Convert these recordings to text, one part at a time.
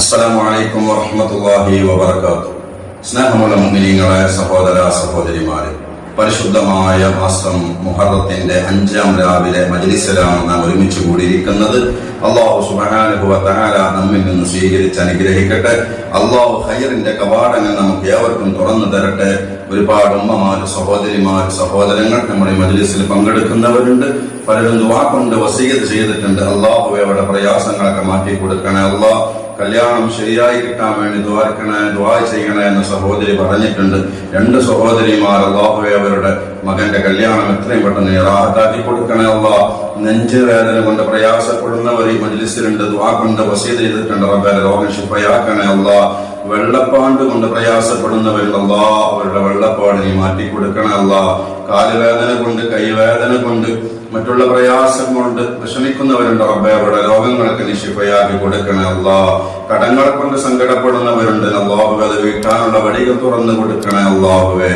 അസ്സലാമു അലൈക്കും വറഹ്മത്തുള്ളാഹി വബറകാതുഹു. സ്നേഹമുള്ള മുഅ്മിനീങ്ങളെ, സഹോദര സഹോദരിമാരെ, പരിശുദ്ധമായ മാസം മുഹറത്തിന്റെ 5-ാം രാവിലെ മജ്ലിസിലാണ് നാം ഒരുമിച്ച് കൂടിയിരിക്കുന്നത്. അല്ലാഹു സുബ്ഹാനഹു വ തആല നമ്മിൽ നിന്ന് സ്വീകരിച്ച് അനുഗ്രഹിക്കട്ടെ. അല്ലാഹു ഖൈറിന്റെ കവാടങ്ങൾ നമുക്ക് ഏവർക്കും തുറന്നു തരട്ടെ. ഒരുപാട് ഉമ്മമാര്, സഹോദരിമാർ, സഹോദരങ്ങൾ നമ്മുടെ മജ്ലിസിൽ പങ്കെടുക്കുന്നവരുണ്ട്. പലരും ദുആ കൊണ്ട് വസീയത്ത് ചെയ്തിട്ടുണ്ട്. അല്ലാഹു അവരുടെ പ്രയാസങ്ങളൊക്കെ മാറ്റി കൊടുക്കണേ. അല്ലാഹ് കല്യാണം ശരിയായി കിട്ടാൻ വേണ്ടി ദുആ ചെയ്യണേ എന്ന് സഹോദരി പറഞ്ഞിട്ടുണ്ട്. 2 സഹോദരിമാർ, അല്ലാഹുവേ അവരുടെ മകന്റെ കല്യാണം എത്രയും പെട്ടെന്ന് റാഹത്താക്കി കൊടുക്കണേ. അല്ലാഹ് നെഞ്ച് വേദന കൊണ്ട് പ്രയാസപ്പെടുന്നവർ ഈ മജ്ലിസിലുണ്ട്. ദുആ കൊണ്ട് വസീയത്ത് ചെയ്തിട്ടുണ്ട്. റബ്ബേ രോഗം ശിഫയാക്കണേ. അല്ലാഹ് വെള്ളപ്പാണ്ട് കൊണ്ട് പ്രയാസപ്പെടുന്നവരുണ്ട്. അല്ലാഹ് അവരുടെ വെള്ളപ്പാട് നീ മാറ്റി കൊടുക്കണേ. അല്ലാഹ് കാലുവേദന കൊണ്ട്, കൈവേദന കൊണ്ട്, മറ്റുള്ള പ്രയാസം കൊണ്ട് വിഷമിക്കുന്നവരുണ്ട്. റബ്ബേ അവരുടെ രോഗങ്ങളൊക്കെ നീ ശിഫയാക്കി കൊടുക്കണേ. അല്ലാഹ് കടങ്ങളെ കൊണ്ട് സങ്കടപ്പെടുന്നവരുണ്ട്. അല്ലാഹുവേ അത് വീട്ടാനുള്ള വഴികൾ തുറന്നു കൊടുക്കണേ. അല്ലാഹുവേ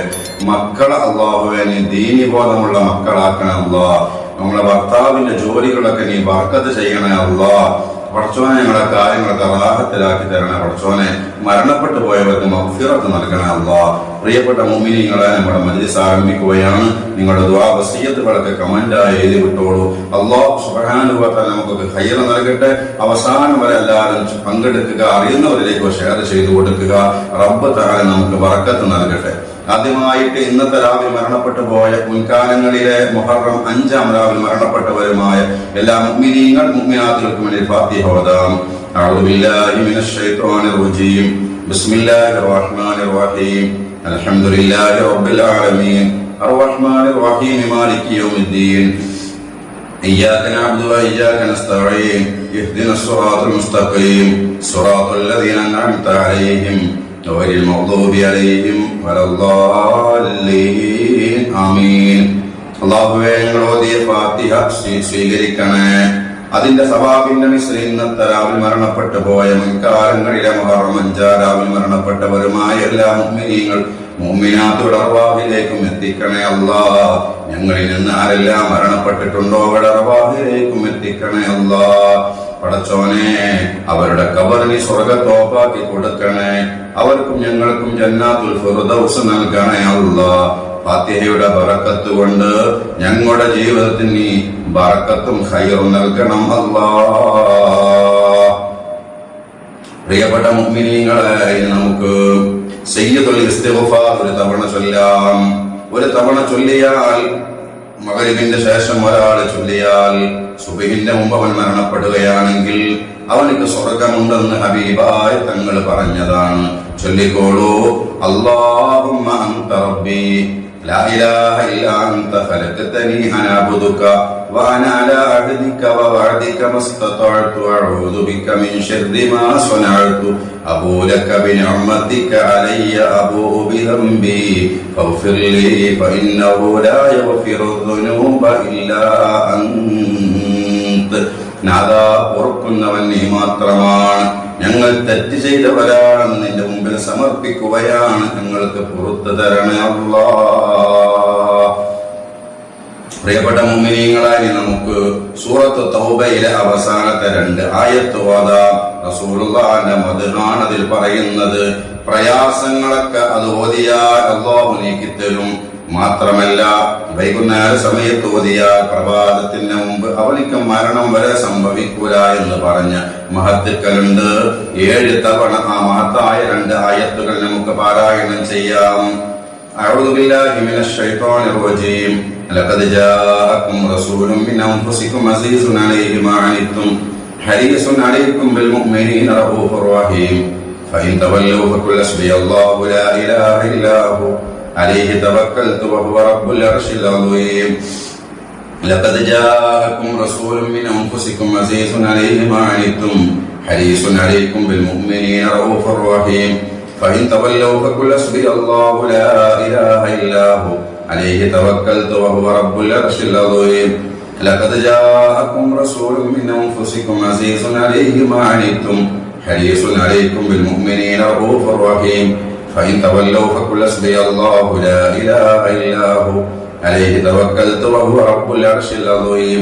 മക്കളെ, അല്ലാഹുവേ നീ ദീനിബോധമുള്ള മക്കളാക്കണേ. അല്ലാഹ് നമ്മളെ ഭർത്താവിന്റെ ജോലികളൊക്കെ നീ ബർക്കത്ത് ചെയ്യണേ. അല്ലാഹ് പടച്ചോനെ ഞങ്ങളെ കാര്യങ്ങളൊക്കെ റാഹത്തിലാക്കി തരണേ. പടച്ചോനെ മരണപ്പെട്ടു പോയവർക്ക് മഗ്ഫിറത്ത് നൽകണേ. അല്ലാഹ് പ്രിയപ്പെട്ട മുഅ്മിനീങ്ങളെ, നമ്മുടെ മജ്ലിസ് ആരംഭിക്കുകയാണ്. നിങ്ങളുടെ ദുആ വസിയത്തുകളൊക്കെ കമന്റായി എഴുതി വിട്ടോളൂ. അല്ലാഹു സുബ്ഹാനഹു വ തആല നമുക്ക് ഖൈർ നൽകട്ടെ. അവസാനം വരെ എല്ലാവരും പങ്കെടുക്കുക, അറിയുന്നവരിലേക്ക് ഷെയർ ചെയ്തു കൊടുക്കുക. റബ്ബ് തആല നമുക്ക് ബർക്കത്ത് നൽകട്ടെ. ആദ്യമായിട്ട് ഇന്നത്തെ രാവിലെ മരണപ്പെട്ടു പോയ മുൻകാലങ്ങളിലെ മുഹറം 5-ാം രാവിലെ മരണപ്പെട്ടവരുമായ എല്ലാ മുഅ്മിനീങ്ങൾ മുഅ്മിനാത്തുകൾക്കും വേണ്ടി ഫാത്തിഹ ഓതാം. അഊദു ബില്ലാഹി മിനശ് ശൈത്വാനിർ റജീം. ബിസ്മില്ലാഹിർ റഹ്മാനിർ റഹീം. അൽഹംദുലില്ലാഹി റബ്ബിൽ ആലമീൻ അർറഹ്മാനിർ റഹീം മാലികി യൗമിദ്ദീൻ. ഇയ്യാക നഅബ്ദു വ ഇയ്യാക നസ്തഈൻ. ഇഹ്ദിനസ് സിറാത്തൽ മുസ്തഖീം. സിറാത്തൽ ലദീന അൻഅംത അലൈഹിം ഗൈറിൽ മഗ്ദൂബി അലൈഹിം വലദ്ദാല്ലീൻ. ആമീൻ. അല്ലാഹുവേ ഞങ്ങൾ ഓതിയ ഫാത്തിഹ സ്വീകരിക്കണേ. അതിന്റെ സവാബിന്റെ മിസ്രി ഇന്നത്തെ രാവിലെ മരണപ്പെട്ടു പോയ മുൻകാലങ്ങളിലെ മുഹറം 5-ാം രാവിലെ മരണപ്പെട്ടവരുമായ എല്ലാ മുഅ്മിനീങ്ങൾ മുഅ്മിനാത്തുകളുടെ അർവാഹിലേക്കും എത്തിക്കണേ. അല്ലാഹ് ഞങ്ങളിൽ നിന്ന് ആരെല്ലാം മരണപ്പെട്ടിട്ടുണ്ടോ അവരുടെ അർവാഹിലേക്കും എത്തിക്കണേ. അല്ലാഹ് പടച്ചോനെ അവരുടെ ഖബറിനെ സ്വർഗ്ഗത്തോപ്പാക്കി കൊടുക്കണേ. അവർക്കും ഞങ്ങൾക്കും ജന്നാത്തുൽ ഫിർദൗസ് നൽകണേ. അല്ലാഹ് ഫാത്തിഹയുടെ ബറക്കത്ത് കൊണ്ട് ഞങ്ങളുടെ ജീവിതത്തിന് നീ ബറക്കത്തും ഖൈറും നൽകണം. അല്ലാഹ് പ്രിയപ്പെട്ട മുഅ്മിനീങ്ങളെ, നമുക്ക് സയ്യിദുൽ ഇസ്തിഗ്ഫാർ ഒരു തവണ ചൊല്ലാം. ഒരു തവണ ചൊല്ലിയാൽ, മഗ്രിബിന്റെ ശേഷം ഒരാൾ ചൊല്ലിയാൽ, സുബ്ഹിന്റെ മുമ്പ് അവൻ മരണപ്പെടുകയാണെങ്കിൽ അവനിക്ക് സ്വർഗമുണ്ടെന്ന് ഹബീബായ തങ്ങൾ പറഞ്ഞതാണ്. ചൊല്ലിക്കോളൂ. അല്ലാഹുമ്മ അൻത റബ്ബി ലാ ഇലാഹ ഇല്ലാ അൻത ഖലഖതനി അനാ അബ്ദുക വ അനാ അലാ അഹ്ദിക വ വഅദിക മസ്തതഅതു അഊദു ബിക മിൻ ശർരി മാ സനഅതു അബൂ ലക ബിനിഅമതിക അലയ്യ അബൂ ബിദംബി ഫഗ്ഫിർ ലീ ഫഇന്നഹു ലാ യഗ്ഫിറു ദുനൂബ ഇല്ലാ അൻത. നാദാ, പൊറുക്കുന്നവൻ നീ മാത്രമാണ്. ഞങ്ങൾ തെറ്റ് ചെയ്തവരാണെന്ന് നിന്റെ മുമ്പിൽ സമർപ്പിക്കുകയാണ്. ഞങ്ങൾക്ക് പുറത്തു തരണേ അല്ലാഹ്. പ്രിയപ്പെട്ട മുഅ്മിനീങ്ങളായി നമുക്ക് സൂറത്ത് തൗബയിലെ അവസാനത്തെ 2 ആയത്ത് ഓതാം. റസൂലുള്ളാഹിന്റെ മദ്ഹാണ് അതിൽ പറയുന്നത്. പ്രയാസങ്ങളൊക്കെ അത് ഓതിയാൽ അല്ലാഹു നീക്കിത്തരും. മാത്രമല്ല, വൈകുന്നേര സമയത്ത് ഓതിയാൽ പ്രഭാതത്തിന് മുമ്പ് അവനിക്ക് മരണം വരെ സംഭവിക്കൂല എന്ന് പറഞ്ഞ മഹത്തുക്കളുണ്ട്. 7 തവണ ആ മഹത്തായ 2 ആയത്തുകൾ നമുക്ക് പാരായണം ചെയ്യാം. അഊദു ബില്ലാഹി മിനശ് ശൈത്വാനിർ റജീം. ലഖദ് ജാഅകും റസൂലുൻ മിൻ അൻഫുസികും അസീസുൻ അലൈഹി മാ അനിത്തും ഹരീസുൻ അലൈക്കും ബിൽ മുഅ്മിനീന റഊഫുർ റഹീം. ഫഇൻ തവല്ലൂ ഫഖുൽ ഹസ്ബിയല്ലാഹു ലാ ഇലാഹ ഇല്ലാ ഹു عليه توكلت وهو رب العرش العظيم. لقد جاءكم رسول من أنفسكم عزيز عليه ما عنتم حريص عليكم بالمؤمنين رؤوف رحيم. فإن تولوا فقل حسبي الله لا إله إلا هو عليه توكلت وهو رب العرش العظيم. لقد جاءكم رسول من أنفسكم عزيز عليه ما عنتم حريص عليكم بالمؤمنين رؤوف رحيم. فإن تولوا فقل حسبي الله لا إله إلا هو عليه توكلت وهو رب العرش العظيم.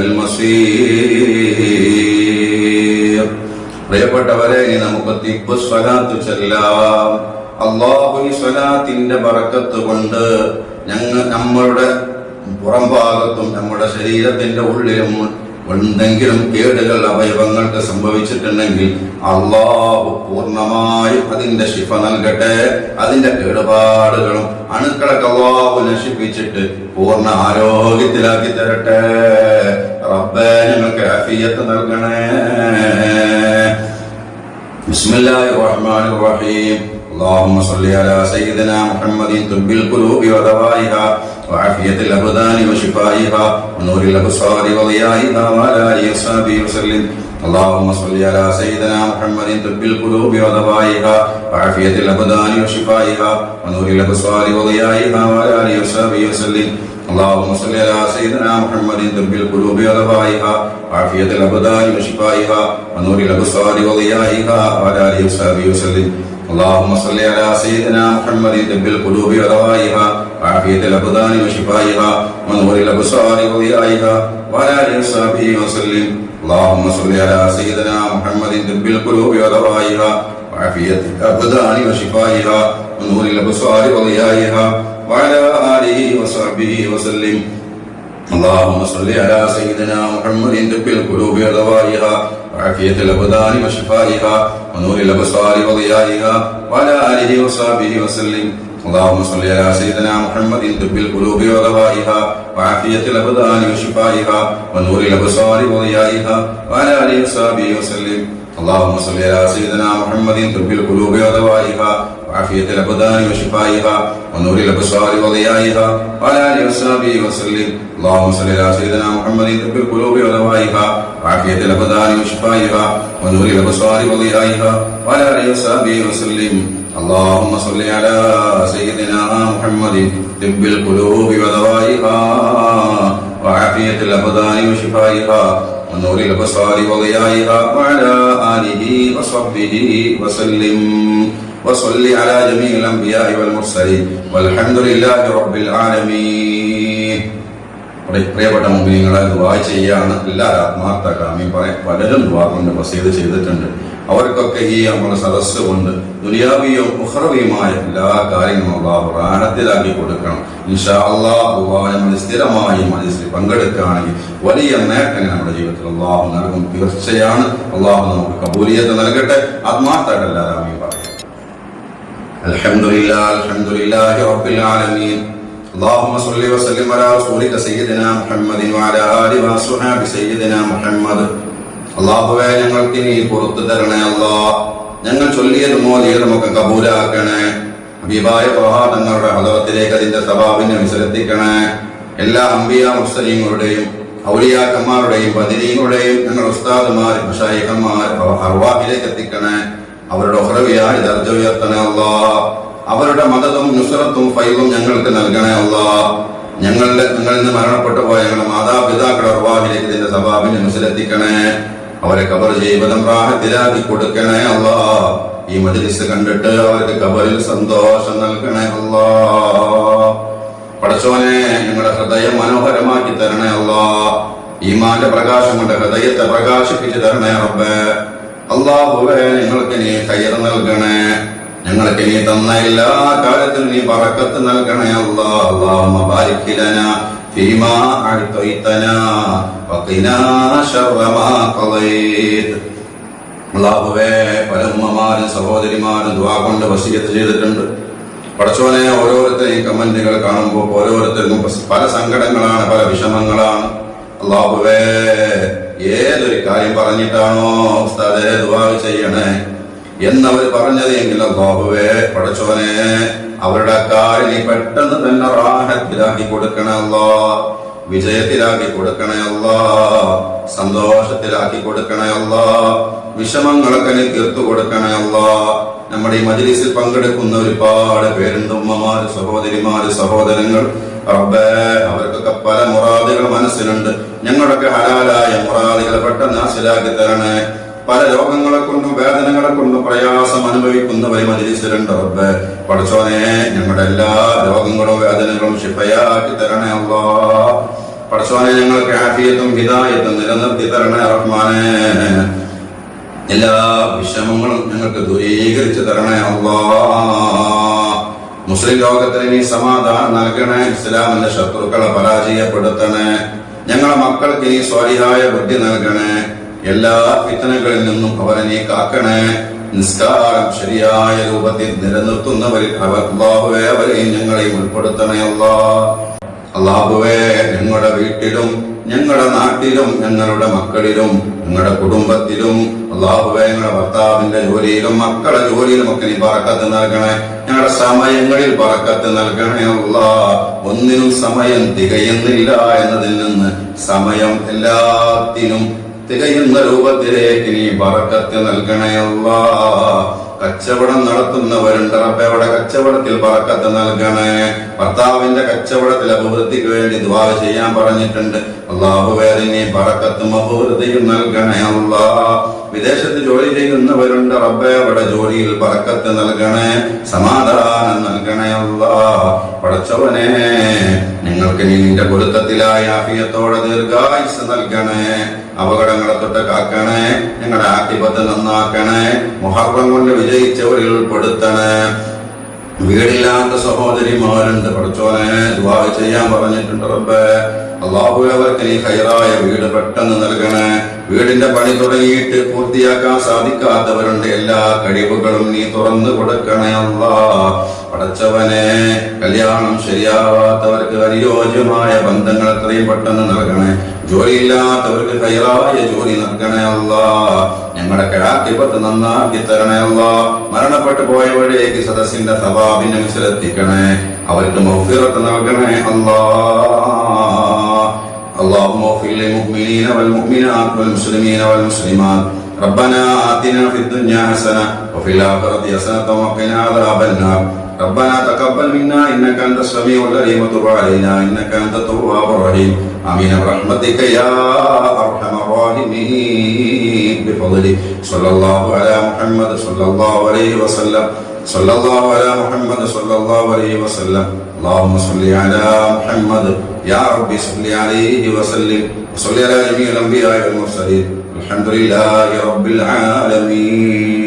المصير. പ്രിയപ്പെട്ടവരെ, ഇനി നമുക്ക് തിബ്ബു സ്വലാത്ത് ചൊല്ലാം. അല്ലാഹു ഈ സ്വലാത്തിന്റെ ബറക്കത്ത് കൊണ്ട് നമ്മളുടെ പുറംഭാഗത്തും നമ്മുടെ ശരീരത്തിന്റെ ഉള്ളിലും എന്തെങ്കിലും കേടുകൾ അവയവങ്ങൾക്ക് സംഭവിച്ചിട്ടുണ്ടെങ്കിൽ അല്ലാഹു പൂർണ്ണമായും അതിന്റെ ശിഫ നൽകട്ടെ. അതിന്റെ കേടുപാടുകളും അണുക്കളൊക്കെ അല്ലാഹു നശിപ്പിച്ചിട്ട് പൂർണ്ണ ആരോഗ്യത്തിലാക്കി തരട്ടെ. റബ്ബേ, ഞങ്ങൾക്ക് ആഫിയത്ത് നൽകണേ. ബിസ്മില്ലാഹിർ റഹ്മാനിർ റഹീം. اللهم صل على سيدنا محمد طب القلوب ودوائها وعافية الأبدان وشفائها ونور الأبصار وضيائها وعلى آله وصحبه وسلم. اللهم صل على سيدنا محمد طب القلوب ودوائها وعافية الأبدان وشفائها ونور الأبصار وضيائها وعلى آله وصحبه وسلم. اللهم صل على سيدنا محمد طب القلوب ودوائها وعافية الأبدان وشفائها ونور الأبصار وضيائها وعلى آله وصحبه وسلم. اللهم صل على سيدنا محمد طب القلوب ودوائها وعافية الأبدان وشفائها ونور الأبصار وضيائها وعلى آله وصحبه وسلم. اللهم صل على سيدنا محمد طب القلوب ودوائها وعافية الأبدان وشفائها ونور الأبصار وضيائها وعلى آله وصحبه وسلم. اللهم صل على سيدنا محمد طب القلوب ودوائها وعافية الأبدان وشفائها ونور الأبصار وضيائها وعلى آله وصحبه وسلم. اللهم صل على سيدنا محمد طب القلوب ودوائها وعافية الأبدان وشفائها ونور الأبصار وضيائها وعلى آله وصحبه وسلم. اللهم صل على سيدنا محمد طب القلوب ودوائها وعافية الأبدان وشفائها ونور الأبصار وضيائها وعلى آله وصحبه وسلم. اللهم صل على سيدنا محمد طب القلوب ودوائها وعافية الأبدان وشفائها ونور الأبصار وضيائها وعلى آله وصحبه وسلم. اللهم صل على سيدنا محمد طب القلوب ودوائها وعافية الأبدان وشفائها ونور الأبصار وضيائها وعلى آله وصحبه وسلم. وصل على جميع الأنبياء والمرسلين والحمد لله رب العالمين. പ്രിയപ്പെട്ട മുഅ്മിനീങ്ങളെ, ദുആ ചെയ്യാണ് എല്ലാവരും ആത്മാർത്ഥമായിട്ട് ആമീൻ പറയാൻ. പലരും ദുആ കൊണ്ട് വസീയത്ത് ചെയ്തിട്ടുണ്ട്. അവർക്കൊക്കെ ഈ നമ്മുടെ സദസ്സ് കൊണ്ട് ദുനിയാവിയും ഉഖ്റവിയുമായ എല്ലാ കാര്യങ്ങളും അല്ലാഹു റാഹത്തിലാക്കി കൊടുക്കണം. ഇൻഷാ അല്ലാഹ് നമ്മൾ സ്ഥിരമായി മജ്‌ലിസിൽ പങ്കെടുക്കുകയാണെങ്കിൽ വലിയ നേട്ടങ്ങൾ നമ്മുടെ ജീവിതത്തിൽ അല്ലാഹു നൽകും. തീർച്ചയാണ്. അല്ലാഹു നമുക്ക് കബൂലിയത്ത് നൽകട്ടെ. ആത്മാർത്ഥമായിട്ട് എല്ലാവരും ആമീൻ പറയാം. അൽഹംദുലില്ലാഹി റബ്ബിൽ ആലമീൻ. اللهم صل وسلم على رسولك سيدنا محمد وعلى آله وصحبه سيدنا محمد. അല്ലാഹുവേ, ഞങ്ങൾക്ക് നീ പുറത്തു തരണേ. അല്ലാഹ്, ഞങ്ങൾ ചൊല്ലിയതും മോദിയതും ഒക്കെ കബൂലാക്കണേ. ഹബീബായ പ്രവാചകരുടെ ഹദറത്തിലേക്ക് അതിന്റെ സവാബിനെ വിസരത്തിക്കണേ. എല്ലാ അംബിയാ മുർസലീങ്ങളുടെയും ഔലിയാക്കന്മാരുടെയും ബദരീങ്ങളുടെയും ഞങ്ങൾ ഉസ്താദുമാർ മശായിഖന്മാർ അർവാഹിലേക്ക് എത്തിക്കണേ. അവരുടെ ഉഖ്റവിയായ ദർജ ഉയർത്തണേ. അല്ലാഹ്, അവരുടെ മദതും നുസ്റത്തും ഫൈലും ഞങ്ങൾക്ക് നൽകണേ. അല്ലാഹ്, ഞങ്ങളിൽ നിന്ന് മരണപ്പെട്ടു പോയ ഞങ്ങളുടെ മാതാപിതാക്കളുടെ അർവാഹിലേക്ക് ഇതിന്റെ സവാബിനെ മുസ്ലിത്തിക്കണേ. അവരെ ഖബർ ജീവിതം റാഹത്തിലാക്കി കൊടുക്കണേ. അല്ലാഹ്, ഈ മജ്‌ലിസ് കണ്ടിട്ട് അവർക്ക് ഖബറിൽ സന്തോഷം നൽകണേ. അല്ലാഹ്, പടച്ചോനെ, ഞങ്ങളുടെ ഹൃദയം മനോഹരമാക്കി തരണേ. അല്ലാഹ്, ഈമാന്റെ പ്രകാശം കൊണ്ട് ഹൃദയത്തെ പ്രകാശിപ്പിച്ചു തരണേ. റബ്ബേ, അല്ലാഹുവേ, ഞങ്ങൾക്ക് നീ ഖൈർ നൽകണേ. ഞങ്ങൾക്ക് നീ തന്ന എല്ലാ കാലത്തിലും നീ ബറക്കത്ത് നൽകണേ. അല്ലാഹ്, അല്ലാഹുമ്മ ബാരിക് ലനാ ഫീമാ അഅ്തൈതനാ വഖിനാ ശർറ മാ ഖളൈത്. അല്ലാഹുവേ, പല ഉമ്മമാരും സഹോദരിമാരും ദുആ കൊണ്ട് വസിയത്ത് ചെയ്തിട്ടുണ്ട്. പടച്ചോനെ, ഓരോരുത്തരെയും കമന്റുകൾ കാണുമ്പോൾ ഓരോരുത്തർക്കും പല സങ്കടങ്ങളാണ്, പല വിഷമങ്ങളാണ്. അല്ലാഹുവേ, ഏതൊരു കാര്യം പറഞ്ഞിട്ടാണോ ഉസ്താദേ ദുആ ചെയ്യണേ എന്നവർ പറഞ്ഞത് എങ്കിൽ അല്ലാഹുവേ, പടച്ചോനെ, അവരുടെ കാര്യം നീ പെട്ടെന്ന് തന്നെ റാഹത്തിലാക്കി കൊടുക്കണേ. അല്ലാഹ്, വിജയത്തിലാക്കി കൊടുക്കണേ. അല്ലാഹ്, സന്തോഷത്തിലാക്കി കൊടുക്കണേ. അല്ലാഹ്, വിഷമങ്ങളൊക്കെ നീ തീർത്തു കൊടുക്കണേ. അല്ലാഹ്, നമ്മുടെ ഈ മജ്‌ലിസിൽ പങ്കെടുക്കുന്ന ഒരുപാട് പേരുണ്ട്, ഉമ്മമാര്, സഹോദരിമാര്, സഹോദരങ്ങൾ. റബ്ബേ, അവർക്കൊക്കെ പല മുറാദുകൾ മനസ്സിലുണ്ട്. ഞങ്ങളൊക്കെ ഹലാലായ മുറാദുകൾ പെട്ടെന്ന് ഹാസിലാക്കി തരണേ. പല രോഗങ്ങളെ കൊണ്ടും വേദനകളെ കൊണ്ടും പ്രയാസം അനുഭവിക്കുന്നവർ മജ്‌ലിസിലുണ്ട്. റബ്ബേ, പടച്ചോനെ, ഞങ്ങളുടെ എല്ലാ രോഗങ്ങളും വേദനകളും ശിഫയാക്കി തരണേ. അല്ലാഹ്, പടച്ചോനെ ഞങ്ങൾക്ക് ആഫിയത്തും ഹിദായത്തും നിലനിർത്തി തരണേ റഹ്മാനെ. എല്ലാ വിഷമങ്ങളും ഞങ്ങൾക്ക് ദൂരീകരിച്ച് തരണേ അല്ലാഹ്. മുസ്ലിം ലോകത്തിന് നീ സമാധാനം നൽകണേ. ഇസ്ലാമിന്റെ ശത്രുക്കളെ പരാജയപ്പെടുത്തണേ. ഞങ്ങളെ മക്കൾക്ക് നീ സ്വാലിഹായ ബുദ്ധി നൽകണേ. എല്ലാ ഫിത്നകളിൽ നിന്നും അവരെ നീ കാക്കണേ. നിസ്കാരം ശരിയായ രൂപത്തിൽ നിലനിർത്തുന്നവരിൽ അല്ലാഹുവേ അവരെയും ഞങ്ങളെയും ഉൾപ്പെടുത്തണേ അല്ലാഹുവേ. ഞങ്ങളുടെ വീട്ടിലും ഞങ്ങളുടെ നാട്ടിലും ഞങ്ങളുടെ മക്കളിലും ഞങ്ങളുടെ കുടുംബത്തിലും അല്ലാഹുവേ ഞങ്ങളുടെ ഭർത്താവിന്റെ ജോലിയിലും മക്കളുടെ ജോലിയിലും ഒക്കെ നീ ബറക്കത്ത് നൽകണേ. ഞങ്ങളുടെ സമയങ്ങളിൽ ബറക്കത്ത് നൽകണേ അല്ലാഹ്. ഒന്നിനും സമയം തികയുന്നില്ല എന്നതിൽ നിന്ന് സമയം എല്ലാത്തിനും തികയുന്ന രൂപത്തിലേക്ക് നീ ബറക്കത്ത് നൽകണേ അല്ലാഹ്. കച്ചവടം നടത്തുന്നവരുണ്ട് റബ്ബേ, അവിടെ കച്ചവടത്തിൽ ബറക്കത്ത് നൽകണേ. ഭർത്താവിന്റെ കച്ചവടത്തിൽ അഭിവൃദ്ധിക്ക് വേണ്ടി ദുആ ചെയ്യാൻ പറഞ്ഞിട്ടുണ്ട്. അല്ലാഹുവേ നീ ബറക്കത്തും അഭിവൃദ്ധിയും നൽകണേ അല്ലാഹ്. വിദേശത്ത് ജോലി ചെയ്യുന്നവരുണ്ട് റബ്ബേ, അവിടെ ജോലിയിൽ ബറക്കത്ത് നൽകണേ, സമാധാനം നൽകണേ അല്ലാഹ്. പടച്ചവനെ നിങ്ങൾക്ക് നീ നിന്റെ പൊരുത്തത്തിലായ ആഫിയത്തോടെ ദീർഘായുസ് നൽകണേ. അപകടങ്ങളെ തൊട്ട് കാക്കണേ. ഞങ്ങളുടെ ആക്തിപത്ത് നന്നാക്കണേ. മുഹറം കൊണ്ട് വിജയിച്ചവരിൽ ഉൾപ്പെടുത്തണേ. വീടില്ലാത്ത സഹോദരിമാരുണ്ട് പടച്ചോനെ, ദുആ ചെയ്യാൻ പറഞ്ഞിട്ടുണ്ട് റബ്ബേ. അല്ലാഹുവേ അവർക്ക് നീ ഖൈറായ വീട് പെട്ടെന്ന് നൽകണേ. വീടിന്റെ പണി തുടങ്ങിയിട്ട് പൂർത്തിയാക്കാൻ സാധിക്കാത്തവരുണ്ട്. എല്ലാ കഴിവുകളും നീ തുറന്നു കൊടുക്കണേ അല്ലാഹ്. പടച്ചവനെ കല്യാണം ശരിയാവാത്തവർക്ക് അനുയോജ്യമായ ബന്ധങ്ങൾ എത്രയും പെട്ടെന്ന് നൽകണേ. ജോലിയില്ലാത്തവർക്ക് ഖൈറായ ജോലി നൽകണേ അല്ലാഹ്. ഞങ്ങളുടെ ആഖിറത്ത് നന്നാക്കി തരണേ അല്ലാഹ്. മരണപ്പെട്ടു പോയവരേക്ക് സദസ്സിന്റെ സവാബിനെ മിശ്രത്തിക്കണേ. അവർക്ക് മഗ്ഫിറത്ത് നൽകണേ അല്ലാഹ്. اللهم اغفر للمؤمنين والمؤمنات والمسلمين والمسلمات. ربنا آتنا في الدنيا حسنة وفي الآخرة حسنة وقنا عذاب النار. ربنا تقبل منا إنك أنت السميع العليم وتب علينا إنك أنت التواب الرحيم. آمين برحمتك يا أرحم الراحمين بفضلك. صلى الله على محمد صلى الله عليه وسلم. صلى الله على محمد صلى الله عليه وسلم. اللهم صل على محمد يا رب صل عليه وسلم. وصل على جميع الأنبياء والمرسلين. الحمد لله رب العالمين.